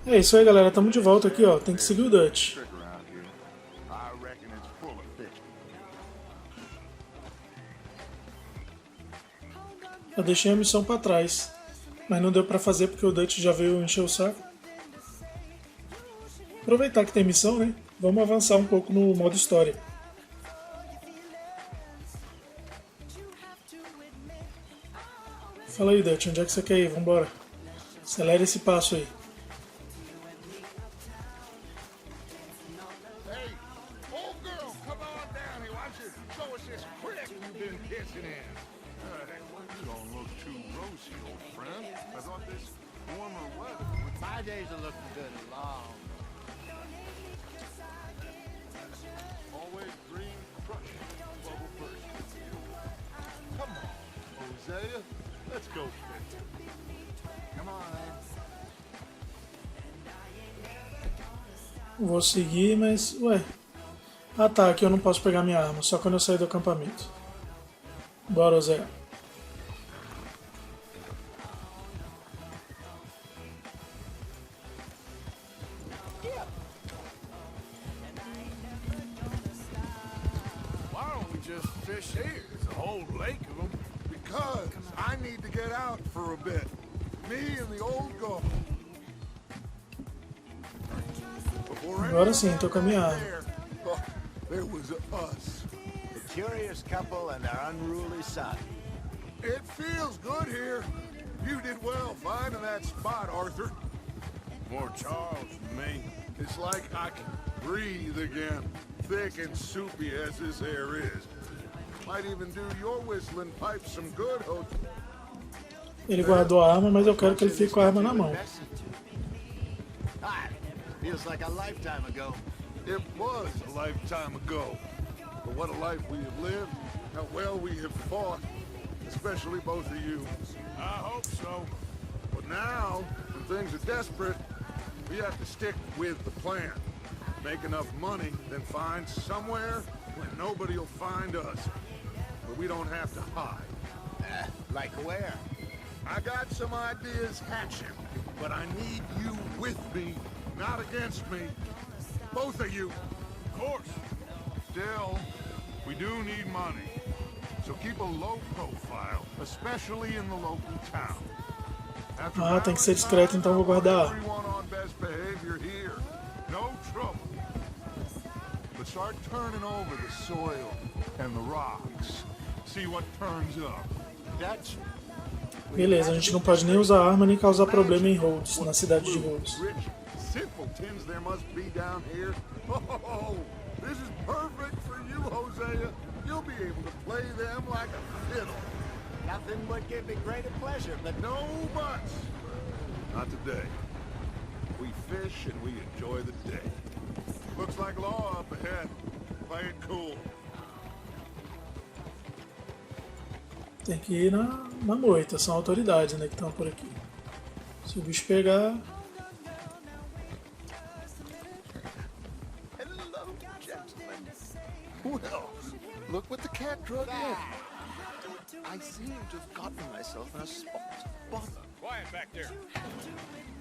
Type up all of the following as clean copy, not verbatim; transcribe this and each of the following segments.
É isso aí, galera. Tamo de volta aqui, ó. Tem que seguir o Dutch. Eu deixei a missão pra trás, mas não deu pra fazer porque o Dutch já veio encher o saco. Aproveitar que tem missão, né? Vamos avançar um pouco no modo história. Fala aí, Dutch, onde é que você quer ir? Vambora. Acelera esse passo aí. Vou seguir, mas... Ué. Ah tá, aqui eu não posso pegar minha arma, só quando eu sair do acampamento. Bora, Zé. Agora sim, tô com a minha arma. There was us. The curious couple and their unruly son. It feels good here. You did well finding that spot, Arthur. More Charles than me. It's like I can breathe again, thick and soupy as this air is. Might even do your whistling pipes some good, Hotel. Ele guardou a arma, mas eu quero que ele fique com a arma na mão. Feels like a lifetime ago. It was a lifetime ago. But what a life we have lived, how well we have fought, especially both of you. I hope so. But now, when things are desperate, we have to stick with the plan. Make enough money, then find somewhere where nobody will find us. Where we don't have to hide. Like where? I got some ideas hatching, but I need you with me, not against me. Both of you. Of course. Still, we do need money. So keep a low profile, especially in the local town. Ah, tem que ser discreto, então vou guardar. Everyone on best behavior here. No trouble. But start turning over the soil and the rocks. See what turns up. Dutch. Beleza, a gente não pode nem usar arma nem causar problema em Rhodes, na cidade de Rhodes. Simpletons there must be down here. Oh, this is perfect for you, Hosea. You'll be able to play them like a fiddle. Nothing would give me greater pleasure, but No buts. Not today. We fish and we enjoy the day. Looks like law up ahead. Play it cool. Tem que ir na moita, são autoridades, né, que estão por aqui. Se o bicho pegar... Hello, gentlemen. Well, look what the cat drug in. I seem to have gotten myself in a spot to bother. Quiet back there.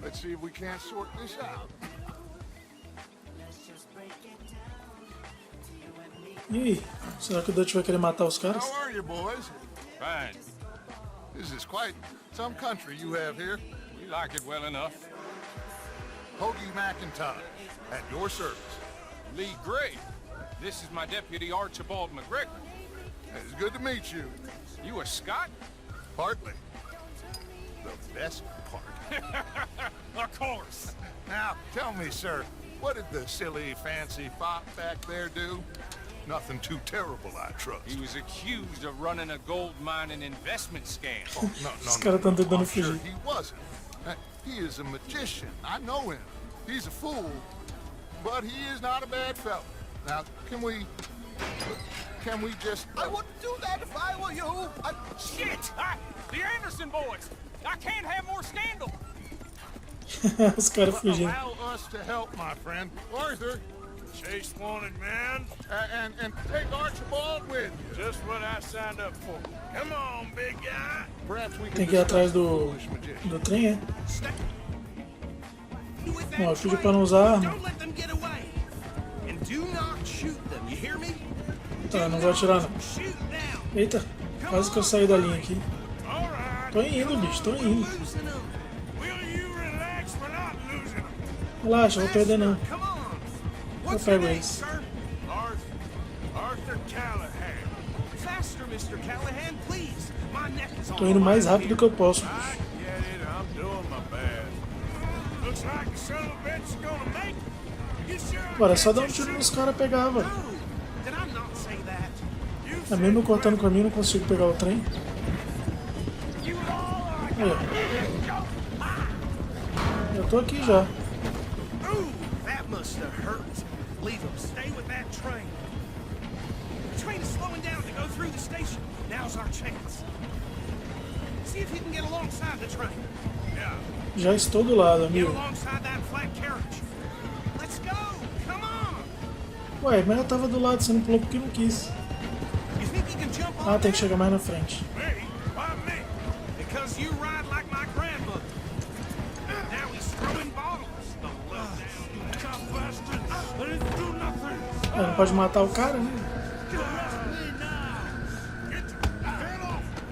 Let's see if we can't sort this out. E aí, será que o Dutch vai querer matar os caras? How are you, boys? Fine. This is quite some country you have here. We like it well enough. Hoagie McIntyre, at your service. Lee Gray. This is my deputy Archibald McGregor. It's good to meet you. You a Scot? Partly. The best part. Of course. Now, tell me, sir, what did the silly, fancy fop back there do? Nothing too terrible, I trust. He was accused of running a gold mining investment scam. Oh, no, Os caras estão tentando I'm sure fugir. he wasn't. He is a magician. I know him. He's a fool, but he is not a bad fellow. Now, can we just... I wouldn't do that if I were you. Shit! The Anderson boys. I can't have more scandal. Os caras fugindo. Allow us to help, my friend. Arthur, Chase wanted man. and take Archibald with you. Just what I signed up for. Come on, big guy. Perhaps we can Tem que ir atrás discuss the do foolish magician. trem, é? With Ó, eu pedi pra não usar arma. Don't let them get away. And do not shoot them, you hear me? Tá, não vou atirar não. Shoot now. Eita, quase que eu saí da linha aqui. All right. Tô indo, bicho, tô indo. Losing them. Will you relax? We're not losing them. Relaxa, não vou perder não. Come on. Eu What's your pego name, eles. sir? Arthur Callahan. Faster, Mr. Callahan, please. My neck is on Tô indo mais rápido que eu posso. I get it. I'm doing my best. Looks like the son of a bitch is gonna make it. You sure? Agora é só dar um tiro nos caras e pegar, velho. Did I not say that? É mesmo eu cortando o caminho, não consigo pegar o trem. You all are. Aí, ó. Eu tô aqui já. Ooh, that must have hurt. Leave them. Stay with that train. The train is slowing down to go through the station. Now's our chance. See if you can get alongside the train. Yeah. Já estou do lado, Get amigo. alongside that flat carriage. Let's go. Come on. Ué, mas eu tava do lado, você não pulou porque não quis. You think you can jump on Ah, tem que that? chegar mais na frente. Me? Why me? Because you ride like my grandmother. Now he's throwing bottles. The lowdown. Tough bastards. I didn't do nothing. É, não pode matar o cara, né?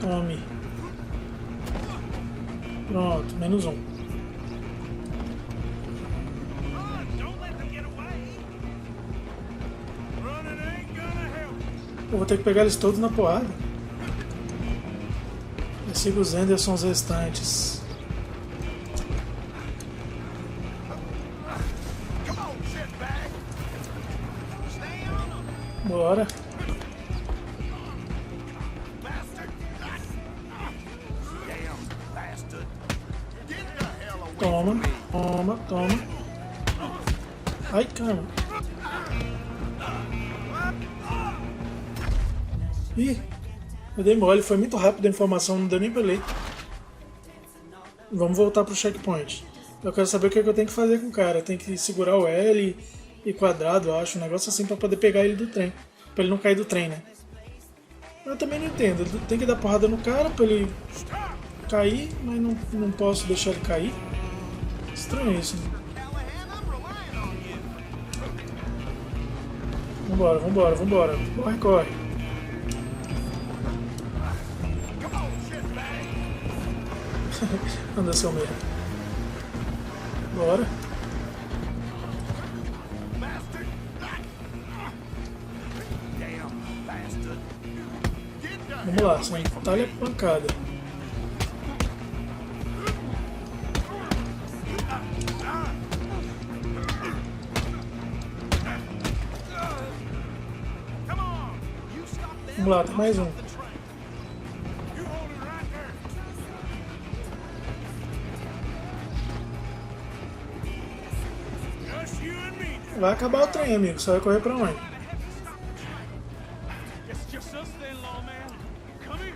Tome. Pronto, menos um. Run, don't let them get away. Running ain't gonna help. Eu vou ter que pegar eles todos na porrada. Eu sigo os Andersons restantes. Come on, shitbag. Stay on them. Bora. Bastard. Damn bastard. Get the hell away Toma, from me. toma, toma. Ai, caramba. Ih, eu dei mole, foi muito rápido a informação, não deu nem pra ler. Vamos voltar pro checkpoint. Eu quero saber o que, é que eu tenho que fazer com o cara. Tem que segurar o L e quadrado, eu acho, um negócio assim pra poder pegar ele do trem. Pra ele não cair do trem, né? Eu também não entendo. Tem que dar porrada no cara pra ele cair, mas não posso deixar ele cair. Estranho isso, né? Callahan, I'm relying on you. Vambora, vambora, vambora. Corre, corre. Come on, shitbag. Anda seu merda. Bora. Bastard. Damn bastard. Get the Vamos lá, sem talha pancada. Come on. You stop there. Vamos lá, tem mais um. The train. You hold it right there. Just you and me. Vai acabar o trem, amigo. Você vai correr pra onde? It's just us then, lawman. Come here.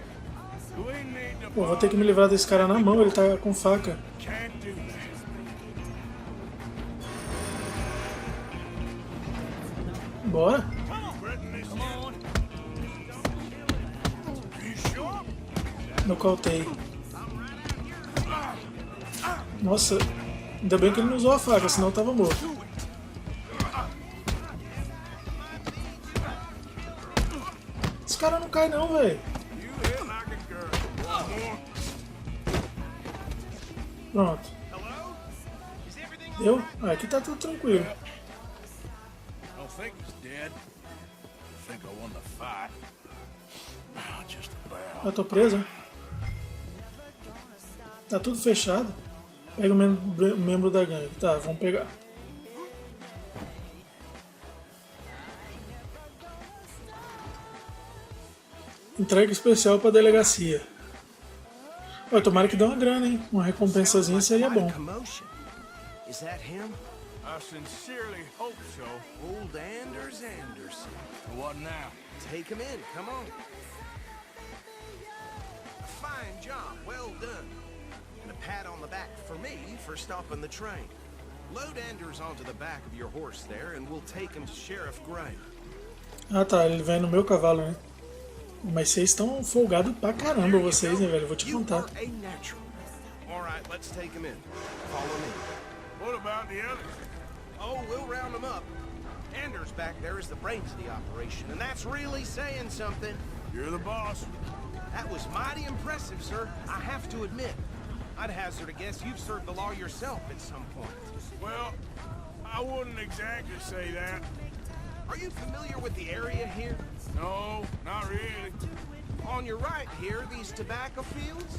You ain't need to Pô, vou ter que me livrar desse cara na mão, ele tá com faca. Can't do that. Bora. Come on. You sure? Nocautei. Nossa, ainda bem que ele não usou a faca, senão eu tava morto. Esse cara não cai não, velho. You hit like a girl. One more. Pronto. Hello? Is everything Deu? Ah, aqui tá tudo tranquilo. Don't think he's dead. Think I won the fight. Ah, just about. Eu tô preso. Tá tudo fechado. Pega o membro da gangue. Tá, vamos pegar. Entrega especial pra delegacia. Ó, tomara que dê uma grana, hein? Uma recompensazinha seria bom. Commotion. Is that him? I sincerely hope so. Old Anders Anderson. What now? Take him in. Come on. Fine job. Well done. And a pat on the back for me for stopping the train. Load Anders onto the back of your horse there, and we'll take him to Sheriff Gray. Ah tá, ele vem no meu cavalo, né? Mas vocês estão folgados pra caramba, vocês, né, velho? Vou te You contar. are a natural. All right, let's take him in. Follow me. What about the others? Oh, we'll round them up. Anders back there is the brains of the operation, and that's really saying something. You're the boss. That was mighty impressive, sir. I have to admit. I'd hazard a guess you've served the law yourself at some point. Well, I wouldn't exactly say that. Are you familiar with the area here? No, not really. On your right here, these tobacco fields?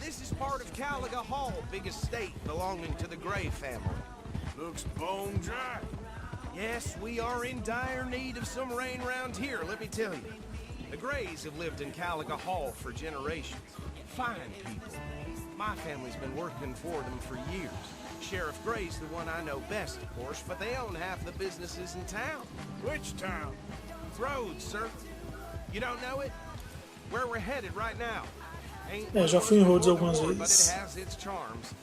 This is part of Caliga Hall, big estate belonging to the Gray family. Looks bone dry. Yes, we are in dire need of some rain around here, let me tell you. The Grays have lived in Caliga Hall for generations. Fine people. My family's been working for them for years. Sheriff Gray's the one I know best, of course, but they own half the businesses in town. Which town? Rhodes, sir. You don't know it? Where we're headed right now. Ain't Já fui em Rhodes algumas but it vezes. has its charms.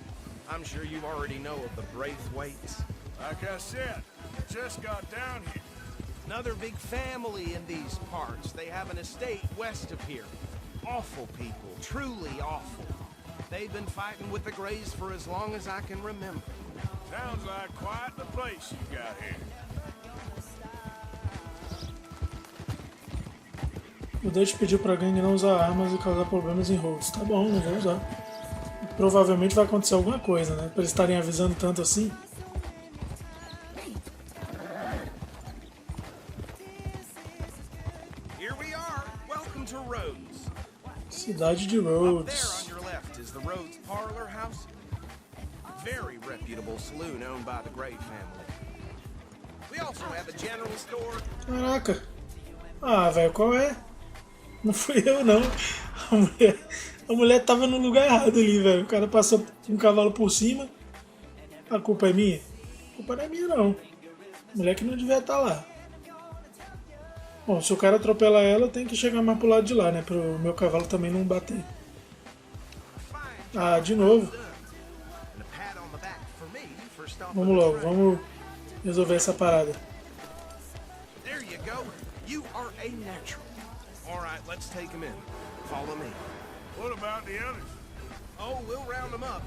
I'm sure you already know of the Braithwaites. Like I said, just got down here. Another big family in these parts. They have an estate west of here. Awful people, truly awful. They've been fighting with the Grays for as long as I can remember. Sounds like quite the place you got here. O Dutch pediu pra gangue não usar armas e causar problemas em Rhodes. Tá bom, não vou usar. Provavelmente vai acontecer alguma coisa, né? Pra eles estarem avisando tanto assim. Here we are. Welcome to Rhodes. Cidade de Up there on Rhodes. your left is the Rhodes Parlor House. Very reputable saloon owned by the Gray family. We also have a general store. Caraca. Ah, velho, qual é? Não fui eu, não. A mulher tava no lugar errado ali, velho. O cara passou um cavalo por cima. A culpa é minha? A culpa não é minha, não. A mulher que não devia estar lá. Bom, se o cara atropela ela, tem que chegar mais pro lado de lá, né? Pro meu cavalo também não bater. Ah, de novo. And a pat on the back for me for stopping Vamos the logo, train. vamos resolver essa parada. There you go. You are a natural. All right, let's take him in. Follow me. What about the others? Oh, we'll round them up.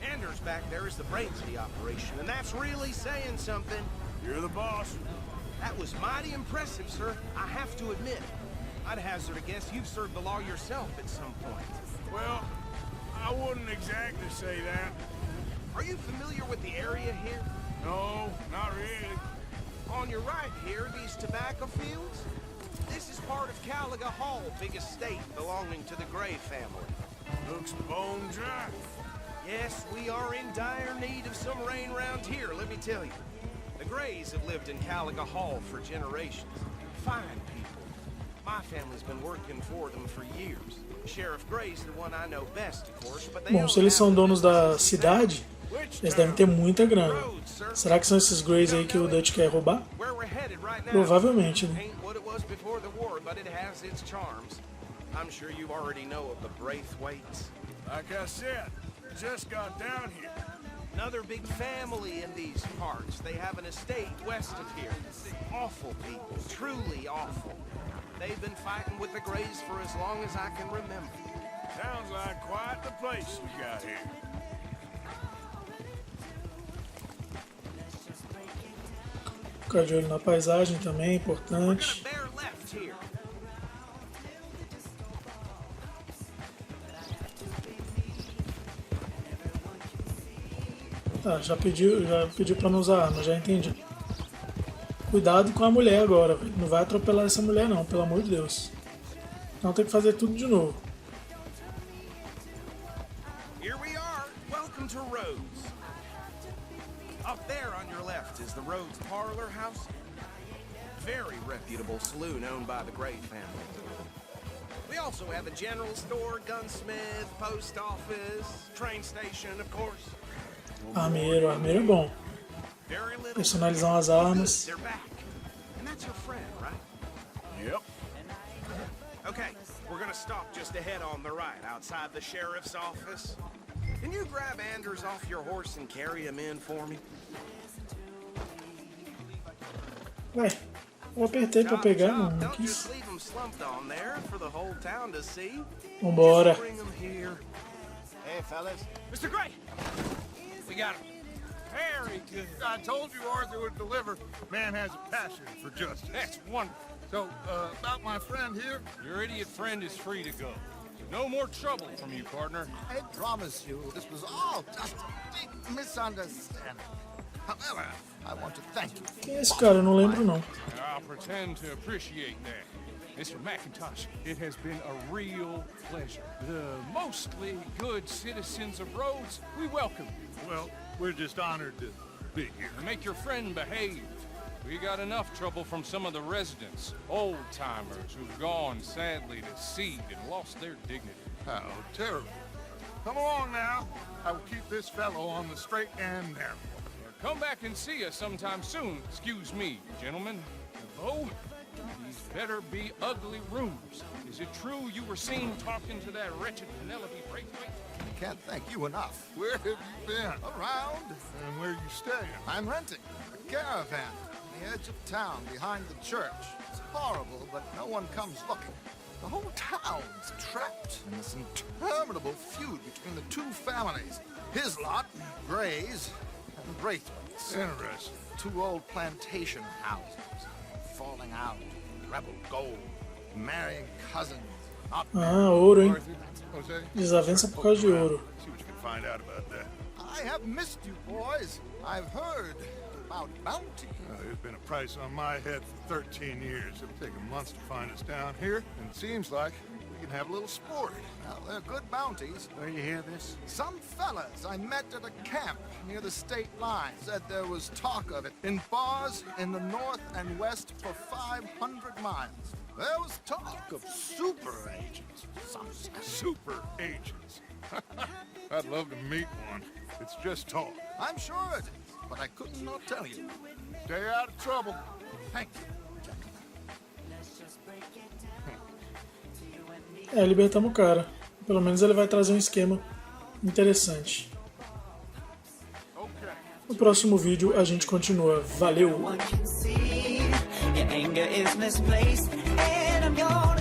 Anders back there is the brains of the operation, and that's really saying something. You're the boss. That was mighty impressive, sir. I have to admit. I'd hazard a guess you've served the law yourself at some point. Well, I wouldn't exactly say that. Are you familiar with the area here? No, not really. On your right here, these tobacco fields? This is part of Caliga Hall, big estate belonging to the Gray family. Looks bone dry. Yes, we are in dire need of some rain around here, let me tell you. The Grays have lived in Caliga Hall for generations. Fine people. My family's been working for them for years. Sheriff Gray's the one I know best, of course, but they Bom, se eles são donos da cidade, eles devem ter muita grana. Será que são esses Grays aí que o Dutch quer roubar? Where we're headed right now. Provavelmente, né? Ain't what it was before the war, but it has its charms. I'm sure you already know of the Braithwaites. Like I said, just got down here. Another big family in these parts. They have an estate west of here. Awful people, truly awful. They've been fighting with the Grays for as long as I can remember. Sounds like quite the place you got here. Ficar de olho na paisagem também é We're importante. gonna bear left here. Tá, já pediu pra não usar arma, já entendi. Cuidado com a mulher agora, velho. Não vai atropelar essa mulher não, pelo amor de Deus. Então tem que fazer tudo de novo. Here we are. Welcome to Rhodes. Up there on your left is the Rhodes Parlor House. Very reputable saloon owned by the Gray family. We also have a general store, gunsmith, post office, train station, of course. Armeiro é bom. Very little. Personalizar as armas. They're back. And that's your friend, right? Yep. Okay, we're gonna stop just ahead on the right, outside the sheriff's office. Can you grab Anders off your horse and carry him in for me? Ué, eu apertei pra pegar, Chop, não don't quis. just leave him slumped on there for the whole town to see. Vambora. Just bring him here. Hey, fellas. Mr. Gray! We got him. Very good. I told you Arthur would deliver. Man has a passion for justice. That's wonderful. So, about my friend here, Your idiot friend is free to go. No more trouble from you, partner. I promise you, this was all just a big misunderstanding. However, I want to thank you. Quem é esse cara? Eu não lembro não. I'll pretend to appreciate that. Mr. McIntosh, it has been a real pleasure. The mostly good citizens of Rhodes, we welcome you. well, we're just honored to be here. Make your friend behave. We got enough trouble from some of the residents, old-timers who've gone, sadly, to seed and lost their dignity. How terrible. Come along now. I will keep this fellow on the straight and narrow. Come back and see us sometime soon. Excuse me, gentlemen. Oh, these better be ugly rooms. Is it true you were seen talking to that wretched Penelope Braithwaite? I can't thank you enough. Where have you been? Around, And where you staying? I'm renting a caravan on the edge of town behind the church. It's horrible, but no one comes looking. The whole town's trapped in this interminable feud between the two families. His lot, Gray's, and Braithwaite's. Interesting. Two old plantation houses, falling out, rebel gold, marrying cousins, not Ah, ouro, hein? Arthur, Jose? Desavença por causa de ouro. See what you can find out about that. I have missed you, boys. I've heard about bounty. There's been a price on my head for 13 years. It'll take a month to find us down here, and it seems like we can have a little sport. Well, they're good bounties. Where you hear this? Some fellas I met at a camp near the state line said there was talk of it in bars in the north and west for 500 miles. There was talk of super agents. Some Super agents. I'd love to meet one. It's just talk. I'm sure it is, but I could not tell you. Stay out of trouble. Thank you, gentlemen. É, libertamos o cara. Pelo menos ele vai trazer um esquema interessante. No próximo vídeo a gente continua. Valeu! Your anger is misplaced, and I'm yours.